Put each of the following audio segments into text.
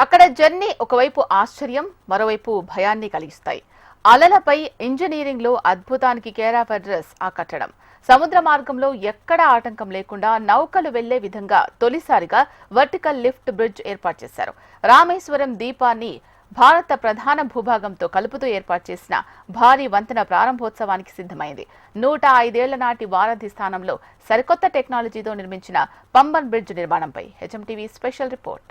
అక్కడ జర్నీ ఒకవైపు ఆశ్చర్యం, మరోవైపు భయాన్ని కలిగిస్తాయి. అలలపై ఇంజనీరింగ్ లో అద్భుతానికి కేర్ ఆఫ్ అడ్రస్ ఆ కట్టడం. సముద్ర మార్గంలో ఎక్కడా ఆటంకం లేకుండా నౌకలు వెళ్లే విధంగా తొలిసారిగా వర్టికల్ లిఫ్ట్ బ్రిడ్జ్ ఏర్పాటు చేశారు. రామేశ్వరం ద్వీపాన్ని భారత ప్రధాన భూభాగంతో కలుపుతూ ఏర్పాటు చేసిన భారీ వంతెన ప్రారంభోత్సవానికి సిద్ధమైంది. 105 ఏళ్ల నాటి వారధి స్థానంలో సరికొత్త టెక్నాలజీతో నిర్మించిన పంబన్ బ్రిడ్జ్ నిర్మాణంపై హెచ్ఎంటీవీ స్పెషల్ రిపోర్ట్.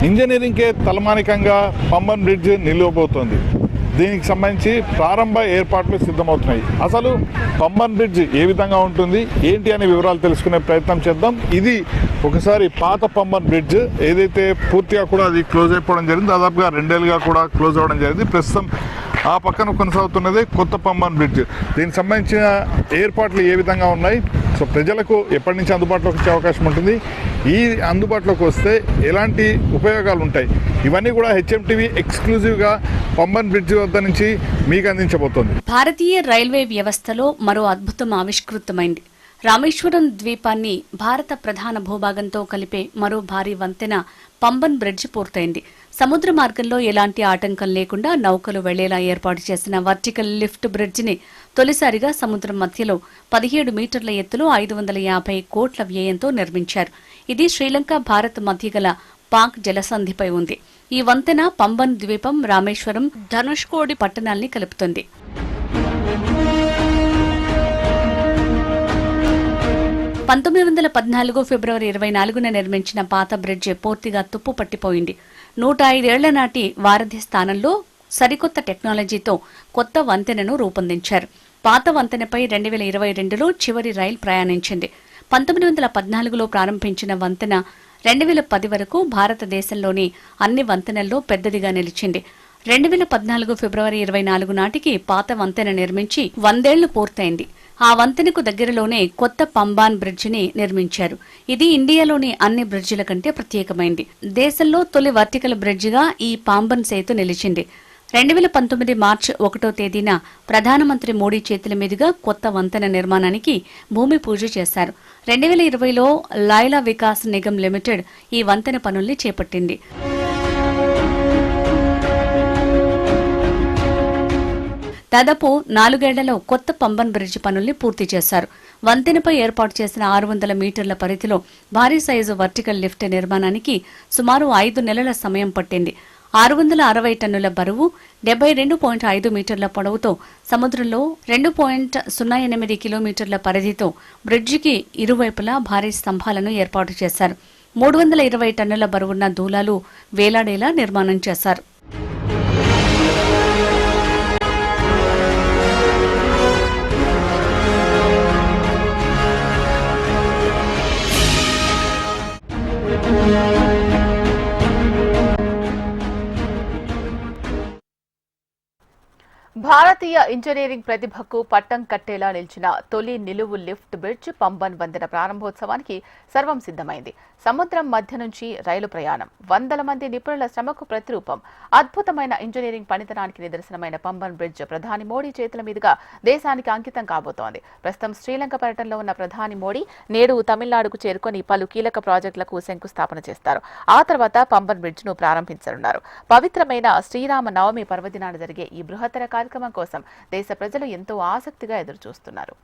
ఇంజనీరింగ్ కే తలమానికంగా పంబన్ బ్రిడ్జ్ నిలవబోతోంది. దీనికి సంబంధించి ప్రారంభ ఏర్పాట్లు సిద్ధమవుతున్నాయి. అసలు పంబన్ బ్రిడ్జ్ ఏ విధంగా ఉంటుంది, ఏంటి అనే వివరాలు తెలుసుకునే ప్రయత్నం చేద్దాం. ఇది ఒకసారి పాత పంబన్ బ్రిడ్జ్ ఏదైతే పూర్తిగా కూడా అది క్లోజ్ అయిపోవడం జరిగింది. దాదాపుగా 2 ఏళ్ళుగా కూడా క్లోజ్ అవ్వడం జరిగింది. ప్రస్తుతం ఆ పక్కన కొనసాగుతున్నది కొత్త పంబన్ బ్రిడ్జ్. దీనికి సంబంధించిన ఏర్పాట్లు ఏ విధంగా ఉన్నాయి, సో ప్రజలకు ఎప్పటి నుంచి అందుబాటులోకి వచ్చే అవకాశం ఉంటుంది, ఈ అందుబాటులోకి వస్తే ఎలాంటి ఉపయోగాలు ఉంటాయి, ఇవన్నీ కూడా హెచ్ఎంటీవీ ఎక్స్క్లూజివ్గా పంబన్ బ్రిడ్జ్ వద్ద నుంచి మీకు అందించబోతోంది. భారతీయ రైల్వే వ్యవస్థలో మరో అద్భుతం ఆవిష్కృతమైంది. రామేశ్వరం ద్వీపాన్ని భారత ప్రధాన భూభాగంతో కలిపే మరో భారీ వంతెన పంబన్ బ్రిడ్జ్ పూర్తయింది. సముద్ర మార్గంలో ఎలాంటి ఆటంకం లేకుండా నౌకలు వెళ్లేలా ఏర్పాటు చేసిన వర్టికల్ లిఫ్ట్ బ్రిడ్జిని తొలిసారిగా సముద్రం మధ్యలో 17 మీటర్ల ఎత్తులో 550 కోట్ల వ్యయంతో నిర్మించారు. ఇది శ్రీలంక, భారత్ మధ్య గల పాక్ జలసంధిపై ఉంది. ఈ వంతెన పంబన్ ద్వీపం, రామేశ్వరం, ధనుష్కోడి పట్టణాల్ని కలుపుతుంది. ఫిబ్రవరి 24న నిర్మించిన పాత బ్రిడ్జ్ పూర్తిగా తుప్పు పట్టిపోయింది. 105 ఏళ్ల నాటి వారధి స్థానంలో సరికొత్త టెక్నాలజీతో కొత్త వంతెనను రూపొందించారు. పాత వంతెనపై 2022లో చివరి రైలు ప్రయాణించింది. 1914లో ప్రారంభించిన వంతెన 2010 వరకు భారతదేశంలోని అన్ని వంతెనల్లో పెద్దదిగా నిలిచింది. 2014 ఫిబ్రవరి 24 నాటికి పాత వంతెన నిర్మించి 100 ఏళ్లు పూర్తయింది. ఆ వంతెనకు దగ్గరలోనే కొత్త పంబాన్ బ్రిడ్జిని నిర్మించారు. ఇది ఇండియాలోని అన్ని బ్రిడ్జిల కంటే ప్రత్యేకమైంది. దేశంలో తొలి వర్టికల్ బ్రిడ్జిగా ఈ పాంబన్ సేతు నిలిచింది. 2019 మార్చి 1వ తేదీన ప్రధానమంత్రి మోడీ చేతుల మీదుగా కొత్త వంతెన నిర్మాణానికి భూమి పూజ చేశారు. 2020లో లైలా వికాస్ నిగమ్ లిమిటెడ్ ఈ వంతెన పనుల్ని చేపట్టింది. దాదాపు 4 ఏళ్లలో కొత్త పంబన్ బ్రిడ్జ్ పనుల్ని పూర్తి చేశారు. వంతెనపై ఏర్పాటు చేసిన 600 మీటర్ల పరిధిలో భారీ సైజు వర్టికల్ లిఫ్ట్ నిర్మాణానికి సుమారు 5 నెలల సమయం పట్టింది. 660 టన్నుల బరువు, 72.5 మీటర్ల పొడవుతో సముద్రంలో 2.08 కిలోమీటర్ల పరిధితో బ్రిడ్జికి ఇరువైపులా భారీ స్తంభాలను ఏర్పాటు చేశారు. 320 టన్నుల బరువున్న దూలాలు వేలాడేలా నిర్మాణం చేశారు. భారతీయ ఇంజనీరింగ్ ప్రతిభకు పట్టం కట్టేలా నిలిచిన తొలి నిలువు లిఫ్ట్ బ్రిడ్జ్ పంబన్ వంతెన ప్రారంభోత్సవానికి సర్వం సిద్ధమైంది. సముద్రం మధ్య నుంచి రైలు ప్రయాణం, వందల మంది నిపుణుల శ్రమకు ప్రతిరూపం. అద్భుతమైన ఇంజనీరింగ్ పనితనానికి నిదర్శనమైన పంబన్ బ్రిడ్జ్ ప్రధాని మోడీ చేతుల మీదుగా దేశానికి అంకితం కాబోతోంది. ప్రస్తుతం శ్రీలంక పర్యటనలో ఉన్న ప్రధాని మోడీ నేడు తమిళనాడుకు చేరుకొని పలు కీలక ప్రాజెక్టులకు శంకుస్థాపన చేస్తారు. ఆ తర్వాత పంబన్ బ్రిడ్జ్ ను ప్రారంభించనున్నారు. పవిత్రమైన శ్రీరామ నవమి పర్వదినాన జరిగే ఈ బృహత్తర కార్యక్రమం కోసం దేశ ప్రజలు ఎంతో ఆసక్తిగా ఎదురుచూస్తున్నారు.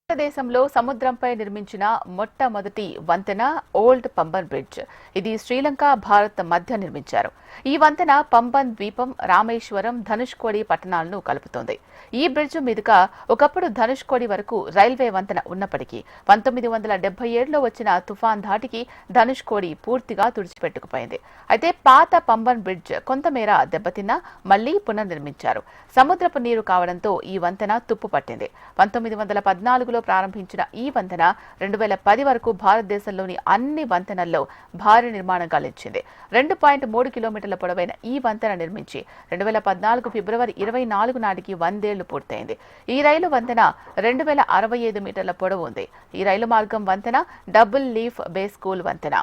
భారతదేశంలో సముద్రంపై నిర్మించిన మొట్టమొదటి వంతెన ఓల్డ్ పంబన్ బ్రిడ్జ్. ఇది శ్రీలంక, భారత్ మధ్య నిర్మించారు. ఈ వంతెన పంబన్ ద్వీపం, రామేశ్వరం, ధనుష్కోడి పట్టణాలను కలుపుతోంది. ఈ బ్రిడ్జ్ మీదుగా ఒకప్పుడు ధనుష్కోడి వరకు రైల్వే వంతెన ఉన్నప్పటికీ 1977లో వచ్చిన తుఫాన్ ధాటికి ధనుష్కోడి పూర్తిగా తుడిచిపెట్టుకుపోయింది. అయితే పాత పంబన్ బ్రిడ్జ్ కొంతమేర దెబ్బతిన్నా మళ్లీ పునర్నిర్మించారు. సముద్రపు నీరు కావడంతో ఈ వంతెన తుప్పు పట్టింది. 1914లో ప్రారంభించిన ఈ వంతెన 2010 వరకు భారతదేశంలోని అన్ని వంతెనల్లో భారీ నిర్మాణంగా నిలిచింది. 2.3 కిలోమీటర్ల పొడవైన ఈ వంతెన నిర్మించి 2014 ఫిబ్రవరి 24 నాటికి 100 ఏళ్లు పూర్తయింది. ఈ రైలు వంతెన 2065 మీటర్ల పొడవు ఉంది. ఈ రైలు మార్గం వంతెన డబుల్ లీఫ్ బే స్కూల్ వంతెన.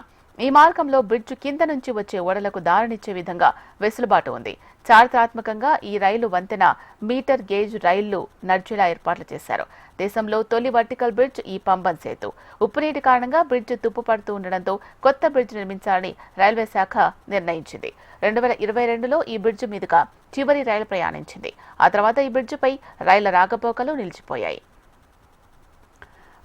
ఈ మార్గంలో బ్రిడ్జ్ కింద నుంచి వచ్చే ఓడలకు దారినిచ్చే విధంగా వెసులుబాటు ఉంది. చారిత్రాత్మకంగా ఈ రైలు వంతెన మీటర్ గేజ్ రైళ్లు నడిచేలా ఏర్పాట్లు చేశారు. దేశంలో తొలి వర్టికల్ బ్రిడ్జ్ ఈ పంబన్ సేతు. ఉప్పునీటి కారణంగా బ్రిడ్జ్ తుప్పుపడుతూ ఉండడంతో కొత్త బ్రిడ్జ్ నిర్మించాలని రైల్వే శాఖ నిర్ణయించింది. 2022లో ఈ బ్రిడ్జ్ మీదుగా చివరి రైలు ప్రయాణించింది. ఆ తర్వాత ఈ బ్రిడ్జిపై రైళ్ల రాకపోకలు నిలిచిపోయాయి.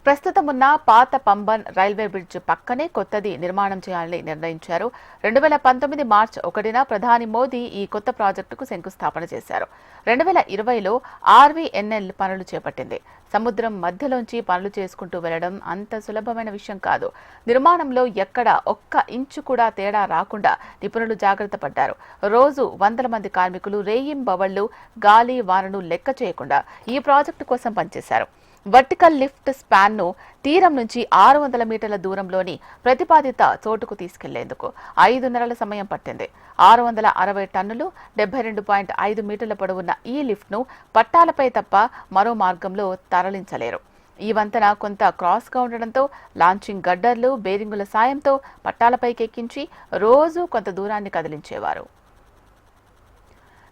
ప్రస్తుతం ఉన్న పాత పంబన్ రైల్వే బ్రిడ్జ్ పక్కనే కొత్తది నిర్మాణం చేయాలని నిర్ణయించారు. 2019 మార్చి 1న ప్రధాని మోదీ ఈ కొత్త ప్రాజెక్టుకు శంకుస్థాపన చేశారు. 2020లో ఆర్వీఎన్ఎల్ పనులు చేపట్టింది. సముద్రం మధ్యలోంచి పనులు చేసుకుంటూ వెళ్లడం అంత సులభమైన విషయం కాదు. నిర్మాణంలో ఎక్కడ ఒక్క ఇంచు కూడా తేడా రాకుండా నిపుణులు జాగ్రత్త పడ్డారు. రోజు వందల మంది కార్మికులు రేయింబవళ్లు గాలి వానను లెక్క చేయకుండా ఈ ప్రాజెక్టు కోసం పనిచేశారు. వర్టికల్ లిఫ్ట్ స్పాన్ ను తీరం నుంచి 600 మీటర్ల దూరంలోని ప్రతిపాదిత చోటుకు తీసుకెళ్లేందుకు 5 నెలల సమయం పట్టింది. 660 టన్నులు 72.5 మీటర్ల పొడవున్న ఈ లిఫ్ట్ ను పట్టాలపై తప్ప మరో మార్గంలో తరలించలేరు. ఈ వంతెన కొంత క్రాస్ గా ఉండడంతో లాంచింగ్ గడ్డర్లు, బేరింగుల సాయంతో పట్టాలపైకి ఎక్కించి రోజు కొంత దూరాన్ని కదిలించేవారు.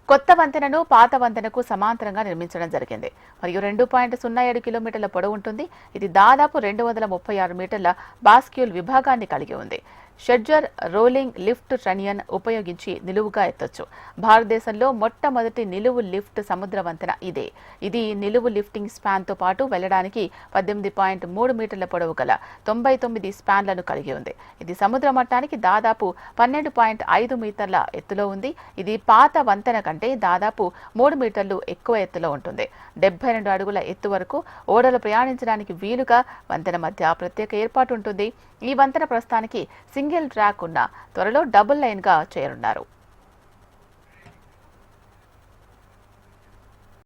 కొత్త వంతెనను పాత వంతెనకు సమాంతరంగా నిర్మించడం జరిగింది. మరియు 2.07 కిలోమీటర్ల పొడవు ఉంటుంది. ఇది దాదాపు 236 మీటర్ల బాస్క్యూల్ విభాగాన్ని కలిగి ఉంది. షెడ్జర్ రోలింగ్ లిఫ్ట్ ట్రనియన్ ఉపయోగించి నిలువుగా ఎత్తొచ్చు. భారతదేశంలో మొట్టమొదటి నిలువు లిఫ్ట్ సముద్ర వంతెన ఇదే. ఇది నిలువు లిఫ్టింగ్ స్పాన్ తో పాటు వెళ్లడానికి 18.3 మీటర్ల పొడవు గల 99 స్పాన్లను కలిగి ఉంది. ఇది సముద్ర మట్టానికి దాదాపు 12.5 మీటర్ల ఎత్తులో ఉంది. ఇది పాత వంతెన కంటే దాదాపు 3 మీటర్లు ఎక్కువ ఎత్తులో ఉంటుంది. 72 అడుగుల ఎత్తు వరకు ఓడలు ప్రయాణించడానికి వీలుగా వంతెన మధ్య ప్రత్యేక ఏర్పాటు ఉంటుంది. ఈ వంతెన ప్రస్తుతానికి సింగిల్ ట్రాక్ ఉన్న త్వరలో డబుల్ లైన్ గా చేరున్నారు.